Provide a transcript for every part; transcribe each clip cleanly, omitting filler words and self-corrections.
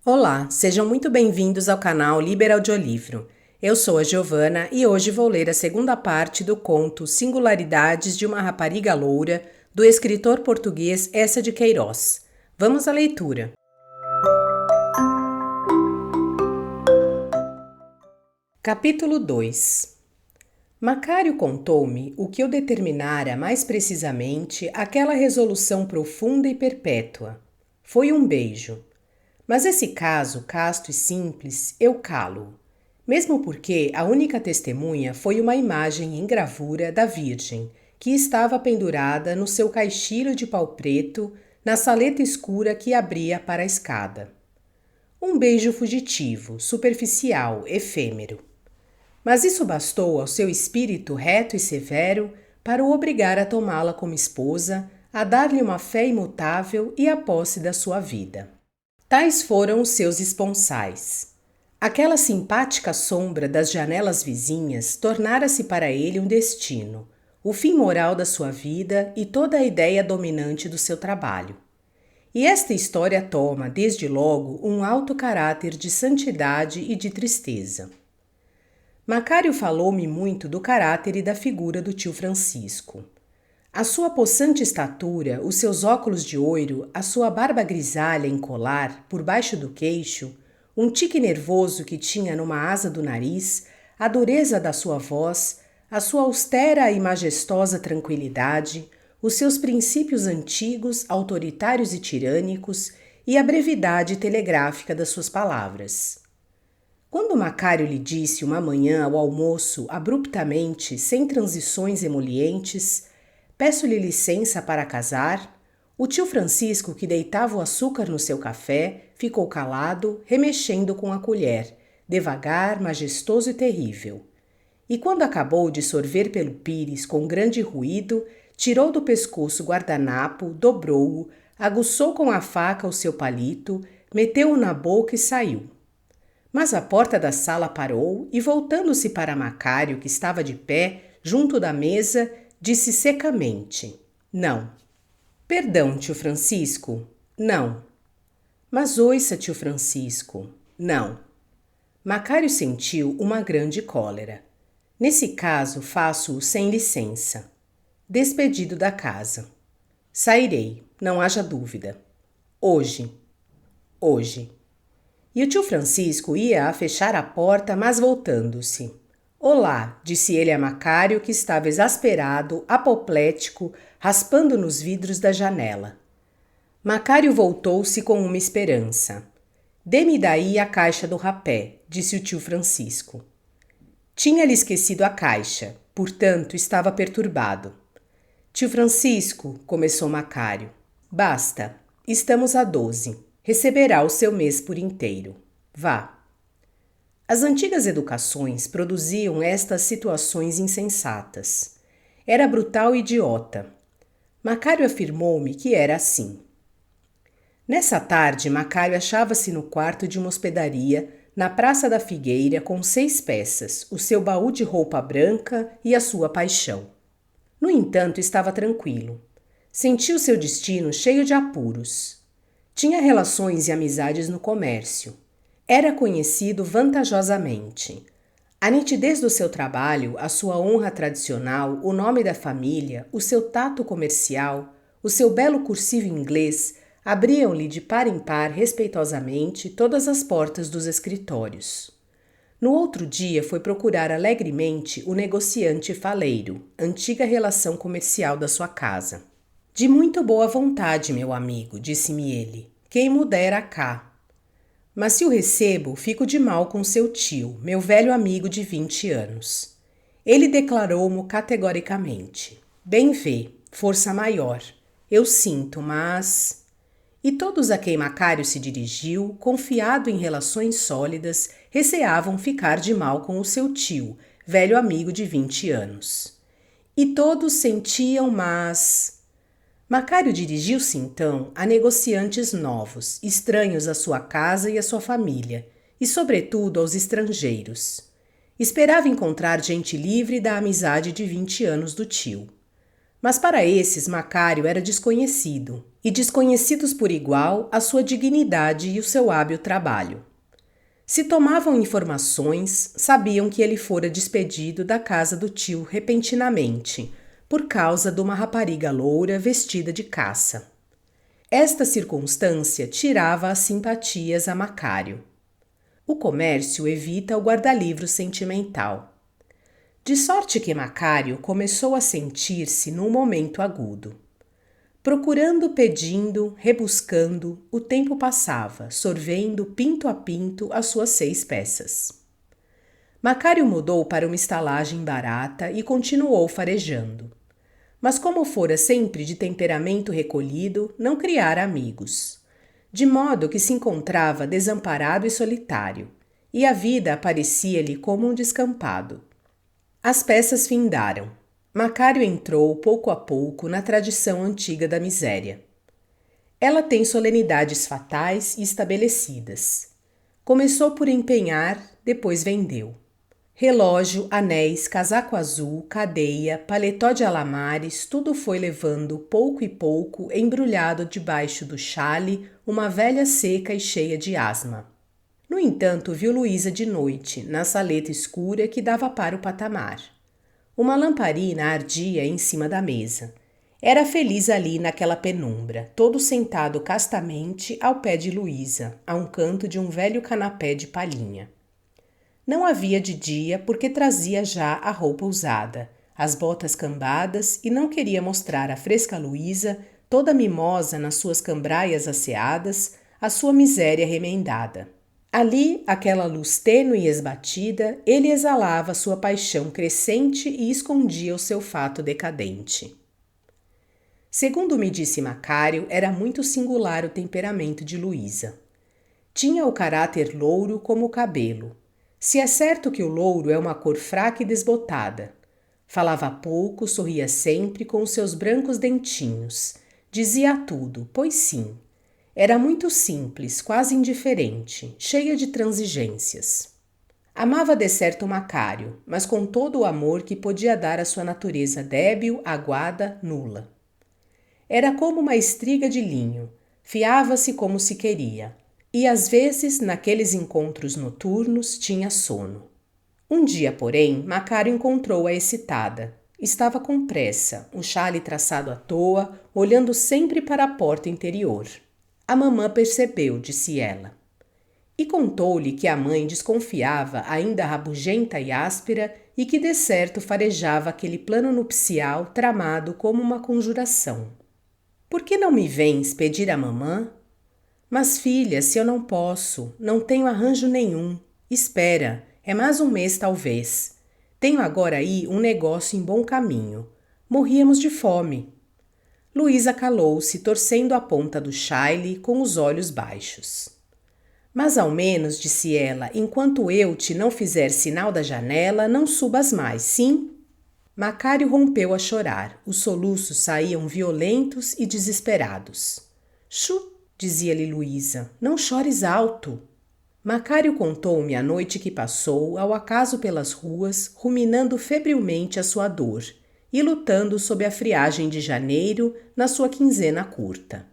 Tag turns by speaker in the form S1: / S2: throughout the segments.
S1: Olá, sejam muito bem-vindos ao canal Liber Audiolivro. Eu sou a Giovana e hoje vou ler a segunda parte do conto Singularidades de uma Rapariga Loura, do escritor português Eça de Queiroz. Vamos à leitura. Capítulo 2. Macário contou-me o que eu determinara mais precisamente aquela resolução profunda e perpétua. Foi um beijo. Mas esse caso, casto e simples, eu calo, mesmo porque a única testemunha foi uma imagem em gravura da Virgem, que estava pendurada no seu caixilho de pau preto, na saleta escura que abria para a escada. Um beijo fugitivo, superficial, efêmero. Mas isso bastou ao seu espírito reto e severo para o obrigar a tomá-la como esposa, a dar-lhe uma fé imutável e a posse da sua vida. Tais foram os seus esponsais. Aquela simpática sombra das janelas vizinhas tornara-se para ele um destino, o fim moral da sua vida e toda a ideia dominante do seu trabalho. E esta história toma, desde logo, um alto caráter de santidade e de tristeza. Macário falou-me muito do caráter e da figura do tio Francisco. A sua possante estatura, os seus óculos de oiro, a sua barba grisalha em colar, por baixo do queixo, um tique nervoso que tinha numa asa do nariz, a dureza da sua voz, a sua austera e majestosa tranquilidade, os seus princípios antigos, autoritários e tirânicos e a brevidade telegráfica das suas palavras. Quando Macário lhe disse uma manhã ao almoço, abruptamente, sem transições emolientes: "Peço-lhe licença para casar", o tio Francisco, que deitava o açúcar no seu café, ficou calado, remexendo com a colher, devagar, majestoso e terrível. E quando acabou de sorver pelo pires com grande ruído, tirou do pescoço o guardanapo, dobrou-o, aguçou com a faca o seu palito, meteu-o na boca e saiu. Mas a porta da sala parou e, voltando-se para Macário, que estava de pé, junto da mesa, disse secamente: "Não." "Perdão, tio Francisco." "Não." "Mas ouça, tio Francisco." "Não." Macário sentiu uma grande cólera. "Nesse caso, faço-o sem licença." Despedido da casa. "Sairei, não haja dúvida." "Hoje." "Hoje." E o tio Francisco ia a fechar a porta, mas voltando-se: "Olá", disse ele a Macário, que estava exasperado, apoplético, raspando nos vidros da janela. Macário voltou-se com uma esperança. "Dê-me daí a caixa do rapé", disse o tio Francisco. Tinha-lhe esquecido a caixa, portanto estava perturbado. "Tio Francisco", começou Macário. "Basta, estamos a 12. Receberá o seu mês por inteiro. Vá." As antigas educações produziam estas situações insensatas. Era brutal e idiota. Macário afirmou-me que era assim. Nessa tarde, Macário achava-se no quarto de uma hospedaria, na Praça da Figueira, com 6 peças, o seu baú de roupa branca e a sua paixão. No entanto, estava tranquilo. Sentia o seu destino cheio de apuros. Tinha relações e amizades no comércio. Era conhecido vantajosamente. A nitidez do seu trabalho, a sua honra tradicional, o nome da família, o seu tato comercial, o seu belo cursivo inglês abriam-lhe de par em par respeitosamente todas as portas dos escritórios. No outro dia foi procurar alegremente o negociante faleiro, antiga relação comercial da sua casa. "De muito boa vontade, meu amigo", disse-me ele. "Quem mo dera cá. Mas se o recebo, fico de mal com seu tio, meu velho amigo de 20 anos. Ele declarou-mo categoricamente: "Bem vê, força maior. Eu sinto, mas..." E todos a quem Macário se dirigiu, confiado em relações sólidas, receavam ficar de mal com o seu tio, velho amigo de 20 anos. E todos sentiam, mas... Macário dirigiu-se então a negociantes novos, estranhos à sua casa e à sua família, e sobretudo aos estrangeiros. Esperava encontrar gente livre da amizade de 20 anos do tio. Mas para esses Macário era desconhecido. e desconhecidos por igual a sua dignidade e o seu hábil trabalho. Se tomavam informações, sabiam que ele fora despedido da casa do tio repentinamente, por causa de uma rapariga loura vestida de caça. Esta circunstância tirava as simpatias a Macário. O comércio evita o guarda-livros sentimental. De sorte que Macário começou a sentir-se num momento agudo. Procurando, pedindo, rebuscando, o tempo passava, sorvendo pinto a pinto as suas 6 peças. Macário mudou para uma estalagem barata e continuou farejando. Mas como fora sempre de temperamento recolhido, não criara amigos. De modo que se encontrava desamparado e solitário, e a vida aparecia-lhe como um descampado. As peças findaram. Macário entrou, pouco a pouco, na tradição antiga da miséria. Ela tem solenidades fatais e estabelecidas. Começou por empenhar, depois vendeu. Relógio, anéis, casaco azul, cadeia, paletó de alamares, tudo foi levando, pouco e pouco, embrulhado debaixo do chale, uma velha seca e cheia de asma. No entanto, viu Luísa de noite, na saleta escura que dava para o patamar. Uma lamparina ardia em cima da mesa. Era feliz ali naquela penumbra, todo sentado castamente ao pé de Luísa, a um canto de um velho canapé de palhinha. Não havia de dia porque trazia já a roupa usada, as botas cambadas e não queria mostrar à fresca Luísa, toda mimosa nas suas cambraias asseadas, a sua miséria remendada. Ali, aquela luz tênue e esbatida, ele exalava sua paixão crescente e escondia o seu fato decadente. Segundo me disse Macário, era muito singular o temperamento de Luísa. Tinha o caráter louro como o cabelo. Se é certo que o louro é uma cor fraca e desbotada. Falava pouco, sorria sempre com os seus brancos dentinhos. Dizia tudo, pois sim. Era muito simples, quase indiferente, cheia de transigências. Amava de certo Macário, mas com todo o amor que podia dar à sua natureza débil, aguada, nula. Era como uma estriga de linho, fiava-se como se queria, e às vezes, naqueles encontros noturnos, tinha sono. Um dia, porém, Macário encontrou-a excitada. Estava com pressa, o chale traçado à toa, olhando sempre para a porta interior. A mamã percebeu, disse ela. E contou-lhe que a mãe desconfiava, ainda rabugenta e áspera, e que de certo farejava aquele plano nupcial tramado como uma conjuração. Por que não me vens pedir à mamã? Mas filha, se eu não posso, não tenho arranjo nenhum. Espera, é mais um mês talvez. Tenho agora aí um negócio em bom caminho. Morríamos de fome. Luísa calou-se, torcendo a ponta do chale com os olhos baixos. Mas ao menos, disse ela, enquanto eu te não fizer sinal da janela, não subas mais, sim? Macário rompeu a chorar. Os soluços saíam violentos e desesperados. Chu, dizia-lhe Luísa, não chores alto. Macário contou-me a noite que passou, ao acaso pelas ruas, ruminando febrilmente a sua dor e lutando sob a friagem de janeiro na sua quinzena curta.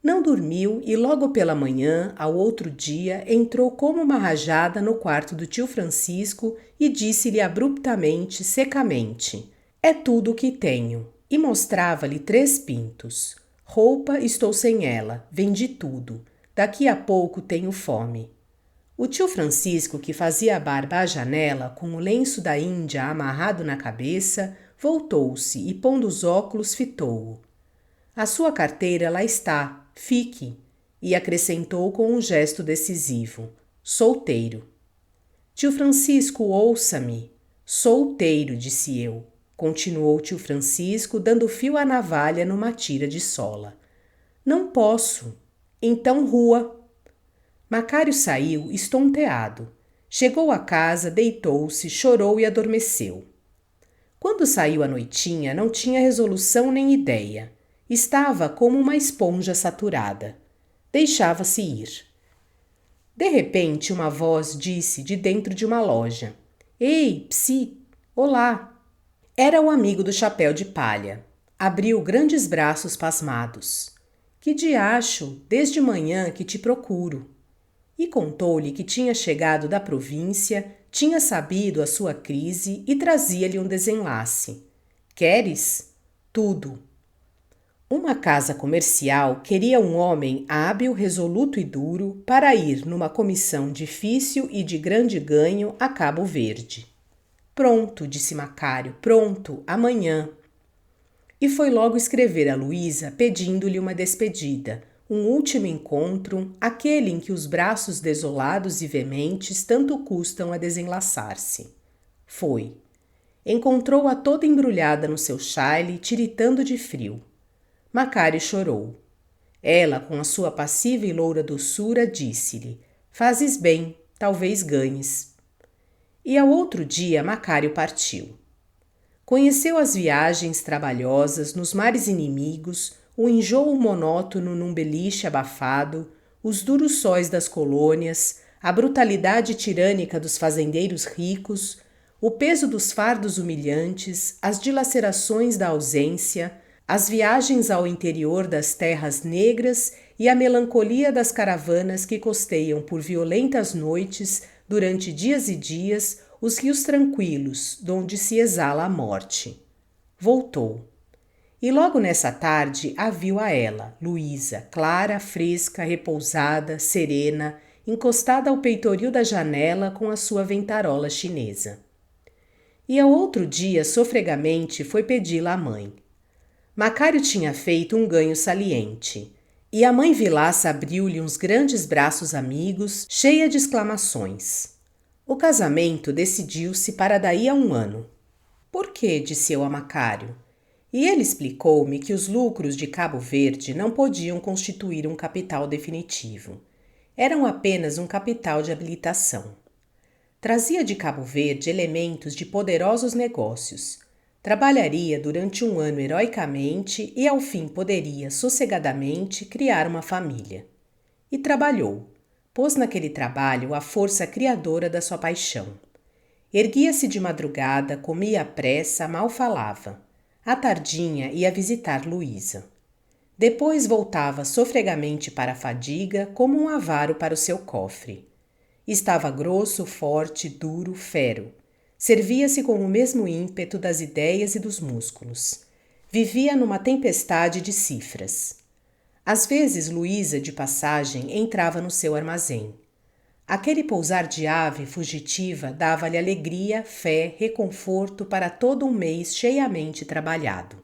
S1: Não dormiu e logo pela manhã, ao outro dia, entrou como uma rajada no quarto do tio Francisco e disse-lhe abruptamente, secamente: é tudo o que tenho. E mostrava-lhe 3 pintos. Roupa, estou sem ela, vendi tudo. Daqui a pouco tenho fome. O tio Francisco, que fazia a barba à janela, com o lenço da Índia amarrado na cabeça, voltou-se e, pondo os óculos, fitou-o. A sua carteira lá está, fique, e acrescentou com um gesto decisivo, solteiro. Tio Francisco, ouça-me. Solteiro, disse eu, continuou tio Francisco, dando fio à navalha numa tira de sola. Não posso. Então rua. Macário saiu estonteado. Chegou à casa, deitou-se, chorou e adormeceu. Quando saiu à noitinha, não tinha resolução nem ideia. Estava como uma esponja saturada. Deixava-se ir. De repente, uma voz disse de dentro de uma loja: Ei, psi, olá! Era o amigo do chapéu de palha. Abriu grandes braços pasmados. Que diacho, desde manhã que te procuro. E contou-lhe que tinha chegado da província, tinha sabido a sua crise e trazia-lhe um desenlace. Queres? Tudo. Uma casa comercial queria um homem hábil, resoluto e duro para ir numa comissão difícil e de grande ganho a Cabo Verde. Pronto, disse Macário, pronto, amanhã. E foi logo escrever a Luísa pedindo-lhe uma despedida, um último encontro, aquele em que os braços desolados e veementes tanto custam a desenlaçar-se. Foi. Encontrou-a toda embrulhada no seu chale, tiritando de frio. Macário chorou. Ela, com a sua passiva e loura doçura, disse-lhe: Fazes bem, talvez ganhes. E ao outro dia Macário partiu. Conheceu as viagens trabalhosas nos mares inimigos, o enjoo monótono num beliche abafado, os duros sóis das colônias, a brutalidade tirânica dos fazendeiros ricos, o peso dos fardos humilhantes, as dilacerações da ausência, as viagens ao interior das terras negras e a melancolia das caravanas que costeiam por violentas noites, durante dias e dias, os rios tranquilos, donde se exala a morte. Voltou. E logo nessa tarde a viu a ela, Luísa, clara, fresca, repousada, serena, encostada ao peitoril da janela com a sua ventarola chinesa. E ao outro dia, sofregamente, foi pedi-la à mãe. Macário tinha feito um ganho saliente, e a mãe Vilaça abriu-lhe uns grandes braços amigos, cheia de exclamações. O casamento decidiu-se para daí a 1 ano. Por quê? Disse eu a Macário. E ele explicou-me que os lucros de Cabo Verde não podiam constituir um capital definitivo. Eram apenas um capital de habilitação. Trazia de Cabo Verde elementos de poderosos negócios. Trabalharia durante 1 ano heroicamente e ao fim poderia, sossegadamente, criar uma família. E trabalhou. Pôs naquele trabalho a força criadora da sua paixão. Erguia-se de madrugada, comia à pressa, mal falava. À tardinha ia visitar Luísa. Depois voltava sofregamente para a fadiga, como um avaro para o seu cofre. Estava grosso, forte, duro, fero. Servia-se com o mesmo ímpeto das ideias e dos músculos. Vivia numa tempestade de cifras. Às vezes, Luísa, de passagem, entrava no seu armazém. Aquele pousar de ave fugitiva dava-lhe alegria, fé, reconforto para todo um mês cheiamente trabalhado.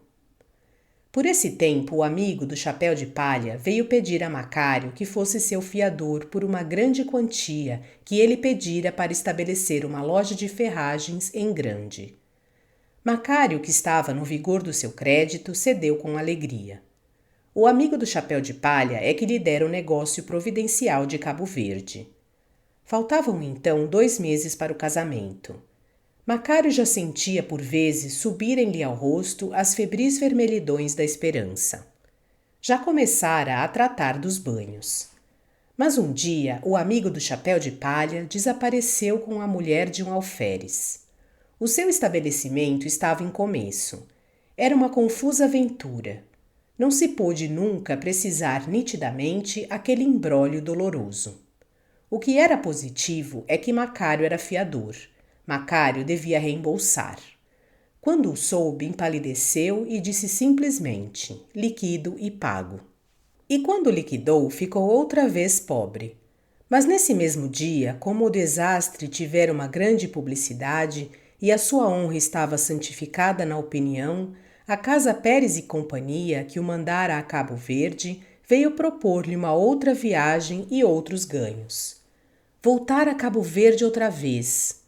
S1: Por esse tempo, o amigo do chapéu de palha veio pedir a Macário que fosse seu fiador por uma grande quantia que ele pedira para estabelecer uma loja de ferragens em Grande. Macário, que estava no vigor do seu crédito, cedeu com alegria. O amigo do chapéu de palha é que lhe dera o negócio providencial de Cabo Verde. Faltavam então 2 meses para o casamento. Macário já sentia por vezes subirem-lhe ao rosto as febris vermelhidões da esperança. Já começara a tratar dos banhos. Mas um dia o amigo do chapéu de palha desapareceu com a mulher de um alferes. O seu estabelecimento estava em começo. Era uma confusa aventura. Não se pôde nunca precisar nitidamente aquele imbróglio doloroso. O que era positivo é que Macário era fiador. Macário devia reembolsar. Quando o soube, empalideceu e disse simplesmente: liquido e pago. E quando liquidou, ficou outra vez pobre. Mas nesse mesmo dia, como o desastre tivera uma grande publicidade e a sua honra estava santificada na opinião, a Casa Pérez e Companhia, que o mandara a Cabo Verde, veio propor-lhe uma outra viagem e outros ganhos. Voltar a Cabo Verde outra vez.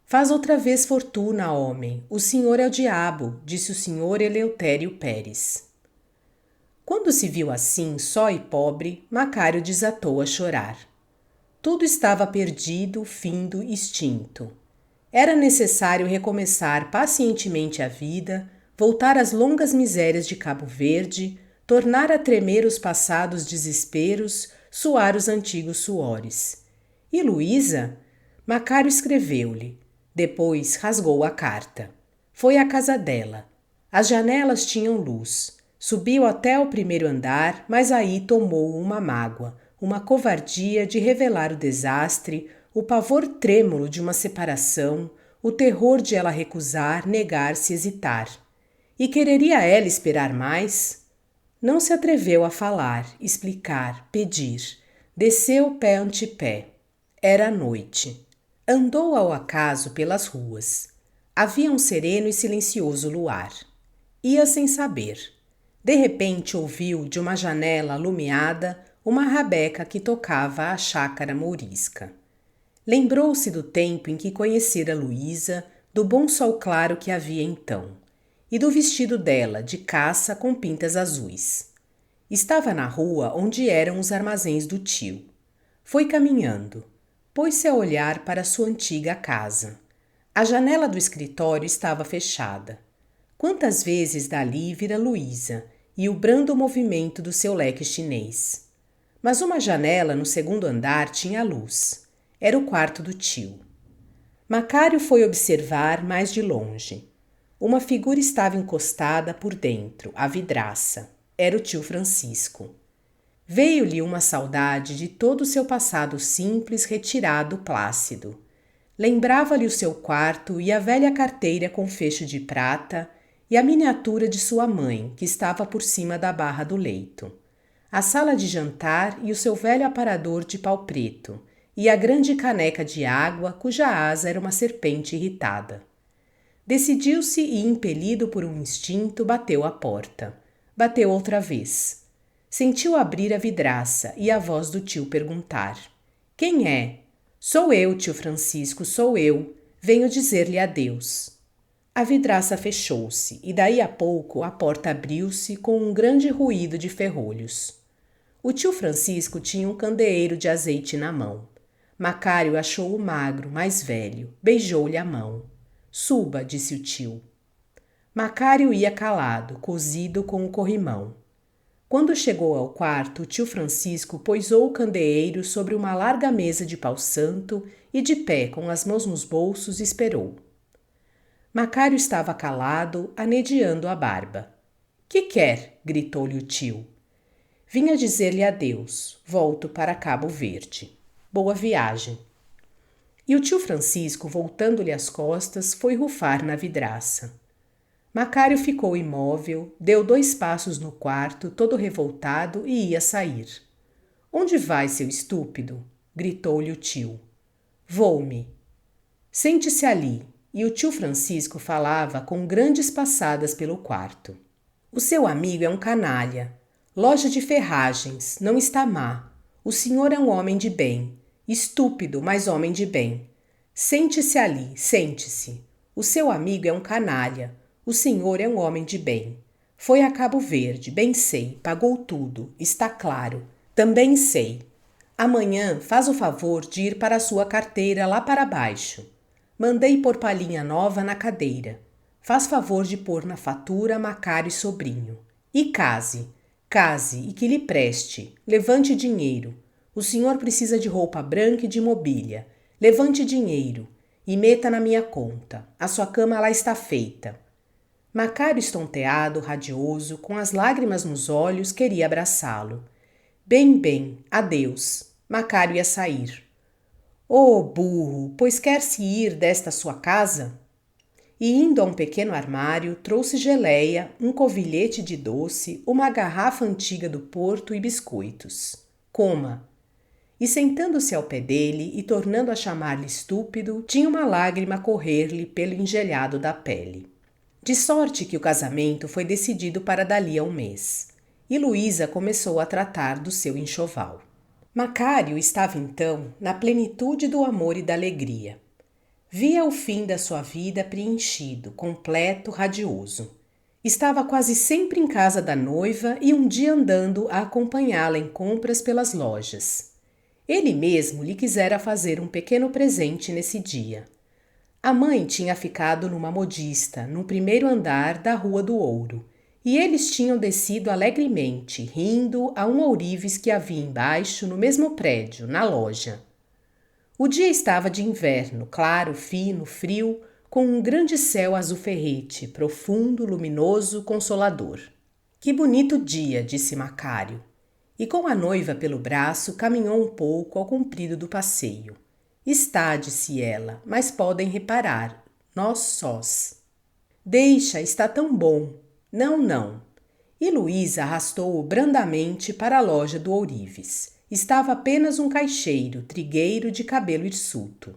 S1: Faz outra vez fortuna, homem. O senhor é o diabo, disse o senhor Eleutério Pérez. Quando se viu assim, só e pobre, Macário desatou a chorar. Tudo estava perdido, findo, extinto. Era necessário recomeçar pacientemente a vida, voltar às longas misérias de Cabo Verde, tornar a tremer os passados desesperos, suar os antigos suores. E Luísa? Macário escreveu-lhe. Depois rasgou a carta. Foi à casa dela. As janelas tinham luz. Subiu até o primeiro andar, mas aí tomou uma mágoa, uma covardia de revelar o desastre, o pavor trêmulo de uma separação, o terror de ela recusar, negar-se, hesitar. E quereria ela esperar mais? Não se atreveu a falar, explicar, pedir. Desceu pé ante pé. Era noite. Andou ao acaso pelas ruas. Havia um sereno e silencioso luar. Ia sem saber. De repente ouviu, de uma janela alumiada, uma rabeca que tocava a chácara mourisca. Lembrou-se do tempo em que conhecera Luísa, do bom sol claro que havia então, e do vestido dela, de caça com pintas azuis. Estava na rua onde eram os armazéns do tio. Foi caminhando. Pôs-se a olhar para sua antiga casa. A janela do escritório estava fechada. Quantas vezes dali vira Luísa e o brando movimento do seu leque chinês. Mas uma janela no segundo andar tinha luz. Era o quarto do tio. Macário foi observar mais de longe. Uma figura estava encostada por dentro, à vidraça. Era o tio Francisco. Veio-lhe uma saudade de todo o seu passado simples, retirado, plácido. Lembrava-lhe o seu quarto e a velha carteira com fecho de prata e a miniatura de sua mãe, que estava por cima da barra do leito. A sala de jantar e o seu velho aparador de pau preto, e a grande caneca de água cuja asa era uma serpente irritada. Decidiu-se e, impelido por um instinto, bateu à porta. Bateu outra vez. Sentiu abrir a vidraça e a voz do tio perguntar: "Quem é?" "Sou eu, tio Francisco, sou eu. Venho dizer-lhe adeus." A vidraça fechou-se e daí a pouco a porta abriu-se com um grande ruído de ferrolhos. O tio Francisco tinha um candeeiro de azeite na mão. Macário achou-o magro, mais velho. Beijou-lhe a mão. "Suba", disse o tio. Macário ia calado, cosido com o corrimão. Quando chegou ao quarto, o tio Francisco poisou o candeeiro sobre uma larga mesa de pau-santo e, de pé, com as mãos nos bolsos, esperou. Macário estava calado, anedeando a barba. "Que quer?" gritou-lhe o tio. "Vinha dizer-lhe adeus. Volto para Cabo Verde. Boa viagem." E o tio Francisco, voltando-lhe as costas, foi rufar na vidraça. Macário ficou imóvel, deu 2 passos no quarto, todo revoltado, e ia sair. "Onde vai, seu estúpido?" gritou-lhe o tio. "Vou-me." "Sente-se ali." E o tio Francisco falava com grandes passadas pelo quarto. "O seu amigo é um canalha. Loja de ferragens, não está má. O senhor é um homem de bem. Estúpido, mas homem de bem. Sente-se ali, sente-se. O seu amigo é um canalha. O senhor é um homem de bem. Foi a Cabo Verde, bem sei, pagou tudo, está claro. Também sei. Amanhã faz o favor de ir para a sua carteira lá para baixo. Mandei pôr palhinha nova na cadeira. Faz favor de pôr na fatura Macário e sobrinho. E case. Case e que lhe preste. Levante dinheiro. O senhor precisa de roupa branca e de mobília. Levante dinheiro. E meta na minha conta. A sua cama lá está feita." Macário, estonteado, radioso, com as lágrimas nos olhos, queria abraçá-lo. "Bem, bem, adeus." Macário ia sair. "Oh, burro, pois quer-se ir desta sua casa?" E indo a um pequeno armário, trouxe geleia, um covilhete de doce, uma garrafa antiga do Porto e biscoitos. "Coma." E sentando-se ao pé dele e tornando a chamar-lhe estúpido, tinha uma lágrima a correr-lhe pelo engelhado da pele. De sorte que o casamento foi decidido para dali a um mês. E Luísa começou a tratar do seu enxoval. Macário estava então na plenitude do amor e da alegria. Via o fim da sua vida preenchido, completo, radioso. Estava quase sempre em casa da noiva e um dia andando a acompanhá-la em compras pelas lojas. Ele mesmo lhe quisera fazer um pequeno presente nesse dia. A mãe tinha ficado numa modista, no primeiro andar da Rua do Ouro, e eles tinham descido alegremente, rindo a um ourives que havia embaixo, no mesmo prédio, na loja. O dia estava de inverno, claro, fino, frio, com um grande céu azul ferrete, profundo, luminoso, consolador. Que bonito dia, disse Macário. E com a noiva pelo braço caminhou um pouco ao comprido do passeio. Está, disse ela, mas podem reparar, nós sós. Deixa, está tão bom. Não, não. E Luísa arrastou-o brandamente para a loja do ourives. Estava apenas um caixeiro, trigueiro de cabelo hirsuto.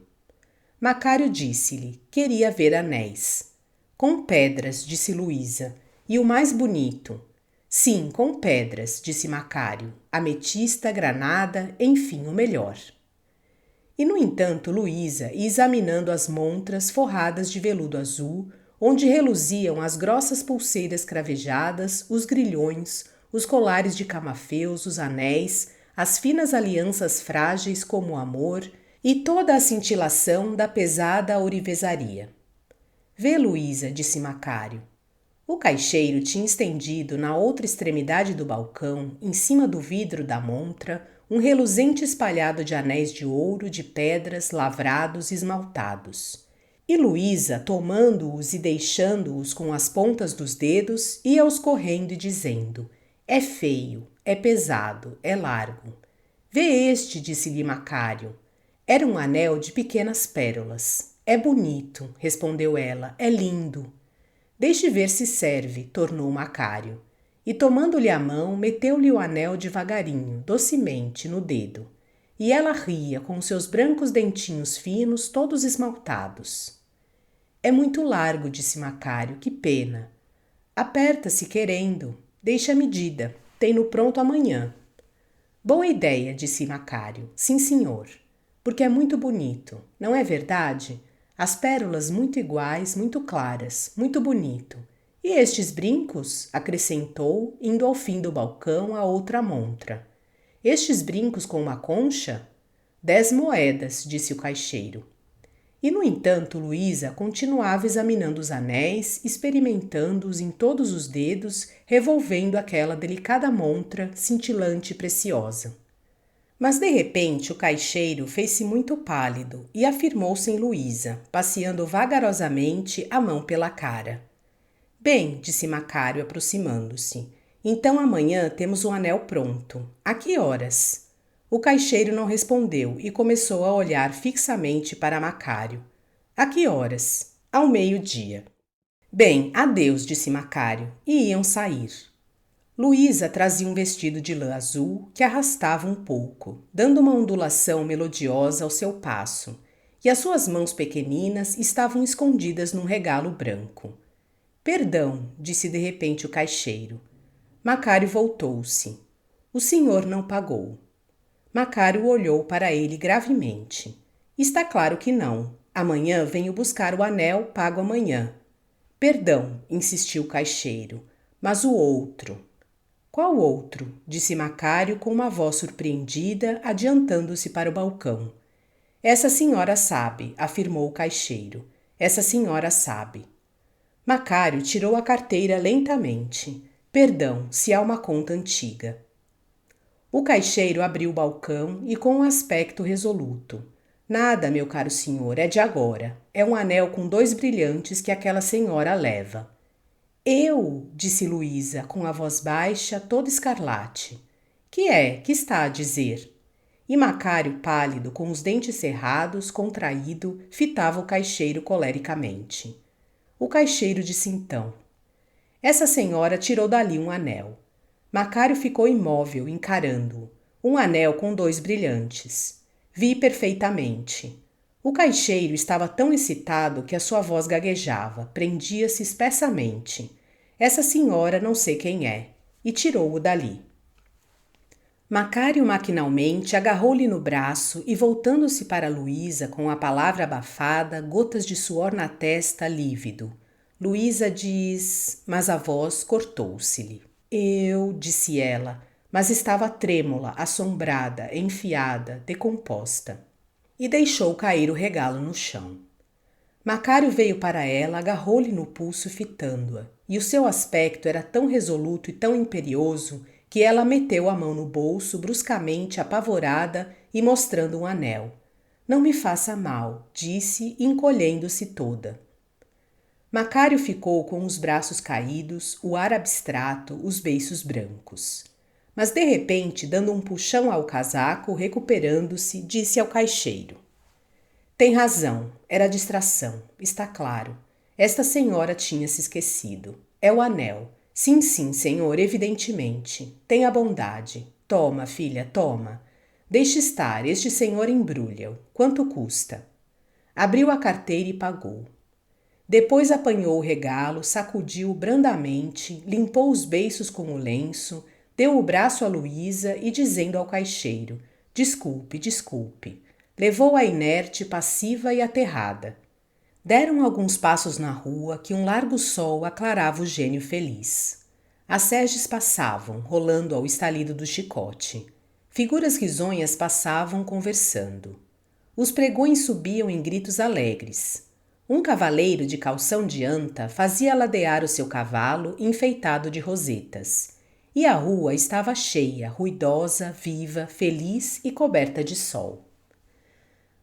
S1: Macário disse-lhe, queria ver anéis. Com pedras, disse Luísa, e o mais bonito. Sim, com pedras, disse Macário, ametista, granada, enfim, o melhor. E, no entanto, Luísa ia examinando as montras forradas de veludo azul, onde reluziam as grossas pulseiras cravejadas, os grilhões, os colares de camafeus, os anéis, as finas alianças frágeis como o amor e toda a cintilação da pesada ourivesaria. Vê, Luísa, disse Macário. O caixeiro tinha estendido na outra extremidade do balcão, em cima do vidro da montra, um reluzente espalhado de anéis de ouro, de pedras, lavrados e esmaltados. E Luísa, tomando-os e deixando-os com as pontas dos dedos, ia-os correndo e dizendo, é feio, é pesado, é largo. Vê este, disse-lhe Macário. Era um anel de pequenas pérolas. É bonito, respondeu ela, é lindo. Deixe ver se serve, tornou Macário. E tomando-lhe a mão, meteu-lhe o anel devagarinho, docemente, no dedo. E ela ria com os seus brancos dentinhos finos, todos esmaltados. É muito largo, disse Macário, que pena. Aperta-se querendo, deixa a medida, tem-no pronto amanhã. Boa ideia, disse Macário, sim senhor, porque é muito bonito, não é verdade? As pérolas muito iguais, muito claras, muito bonito. E estes brincos? Acrescentou, indo ao fim do balcão a outra montra. Estes brincos com uma concha? 10 moedas, disse o caixeiro. E, no entanto, Luísa continuava examinando os anéis, experimentando-os em todos os dedos, revolvendo aquela delicada montra, cintilante e preciosa. Mas, de repente, o caixeiro fez-se muito pálido e afirmou-se em Luísa, passeando vagarosamente a mão pela cara. Bem, disse Macário, aproximando-se, então amanhã temos o anel pronto. A que horas? O caixeiro não respondeu e começou a olhar fixamente para Macário. A que horas? Ao meio-dia. Bem, adeus, disse Macário, e iam sair. Luísa trazia um vestido de lã azul que arrastava um pouco, dando uma ondulação melodiosa ao seu passo, e as suas mãos pequeninas estavam escondidas num regalo branco. Perdão, disse de repente o caixeiro. Macário voltou-se. O senhor não pagou. Macário olhou para ele gravemente. Está claro que não. Amanhã venho buscar o anel, pago amanhã. Perdão, insistiu o caixeiro, mas o outro. Qual outro? Disse Macário com uma voz surpreendida, adiantando-se para o balcão. Essa senhora sabe, afirmou o caixeiro. Essa senhora sabe. Macário tirou a carteira lentamente. Perdão, se há uma conta antiga. O caixeiro abriu o balcão e com um aspecto resoluto. Nada, meu caro senhor, é de agora. É um anel com 2 brilhantes que aquela senhora leva. Eu, disse Luísa, com a voz baixa, toda escarlate. Que é? Que está a dizer? E Macário, pálido, com os dentes cerrados, contraído, fitava o caixeiro colericamente. O caixeiro disse então. Essa senhora tirou dali um anel. Macário ficou imóvel, encarando-o. Um anel com 2 brilhantes. Vi perfeitamente. O caixeiro estava tão excitado que a sua voz gaguejava, prendia-se espessamente. Essa senhora não sei quem é. E tirou-o dali. Macário maquinalmente agarrou-lhe no braço e, voltando-se para Luísa com a palavra abafada, gotas de suor na testa, lívido. Luísa diz... Mas a voz cortou-se-lhe. Eu, disse ela, mas estava trêmula, assombrada, enfiada, decomposta. E deixou cair o regalo no chão. Macário veio para ela, agarrou-lhe no pulso fitando-a, e o seu aspecto era tão resoluto e tão imperioso que ela meteu a mão no bolso, bruscamente apavorada e mostrando um anel. Não me faça mal, disse, encolhendo-se toda. Macário ficou com os braços caídos, o ar abstrato, os beiços brancos. Mas de repente, dando um puxão ao casaco, recuperando-se, disse ao caixeiro: Tem razão, era distração, está claro. Esta senhora tinha se esquecido. É o anel. Sim, sim, senhor, evidentemente. Tenha bondade. Toma, filha, toma. Deixe estar, este senhor embrulha-o. Quanto custa? Abriu a carteira e pagou. Depois apanhou o regalo, sacudiu-o brandamente, limpou os beiços com o lenço, deu o braço a Luísa e, dizendo ao caixeiro: Desculpe, desculpe, levou-a inerte, passiva e aterrada. Deram alguns passos na rua que um largo sol aclarava o gênio feliz. As seges passavam, rolando ao estalido do chicote. Figuras risonhas passavam conversando. Os pregões subiam em gritos alegres. Um cavaleiro de calção de anta fazia ladear o seu cavalo enfeitado de rosetas. E a rua estava cheia, ruidosa, viva, feliz e coberta de sol.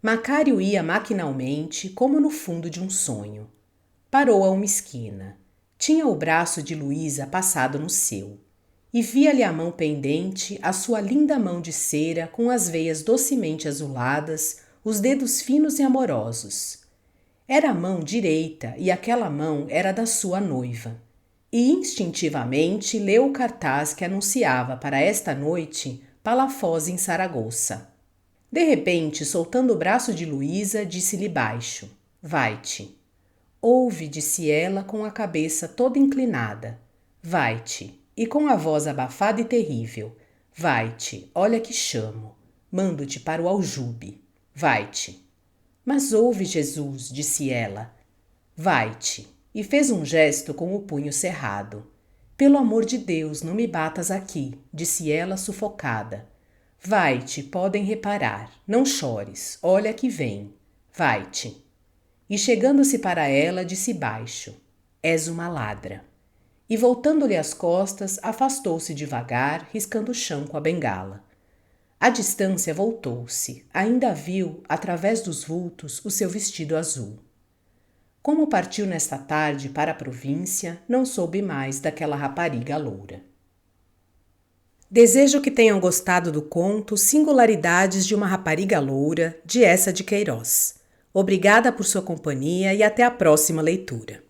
S1: Macário ia maquinalmente, como no fundo de um sonho. Parou a uma esquina. Tinha o braço de Luísa passado no seu. E via-lhe a mão pendente, a sua linda mão de cera com as veias docemente azuladas, os dedos finos e amorosos. Era a mão direita e aquela mão era da sua noiva. E instintivamente leu o cartaz que anunciava para esta noite Palafoz em Saragoça. De repente, soltando o braço de Luísa, disse-lhe baixo: Vai-te. Ouve, disse ela com a cabeça toda inclinada. Vai-te. E com a voz abafada e terrível: Vai-te, olha que chamo. Mando-te para o aljube. Vai-te. Mas ouve, Jesus, disse ela. Vai-te. E fez um gesto com o punho cerrado. Pelo amor de Deus, não me batas aqui, disse ela sufocada. Vai-te, podem reparar. Não chores, olha que vem. Vai-te. E chegando-se para ela, disse baixo: És uma ladra. E voltando-lhe as costas, afastou-se devagar, riscando o chão com a bengala. À distância voltou-se, ainda viu, através dos vultos, o seu vestido azul. Como partiu nesta tarde para a província, não soube mais daquela rapariga loura. Desejo que tenham gostado do conto Singularidades de uma Rapariga Loura, de Eça de Queiroz. Obrigada por sua companhia e até a próxima leitura.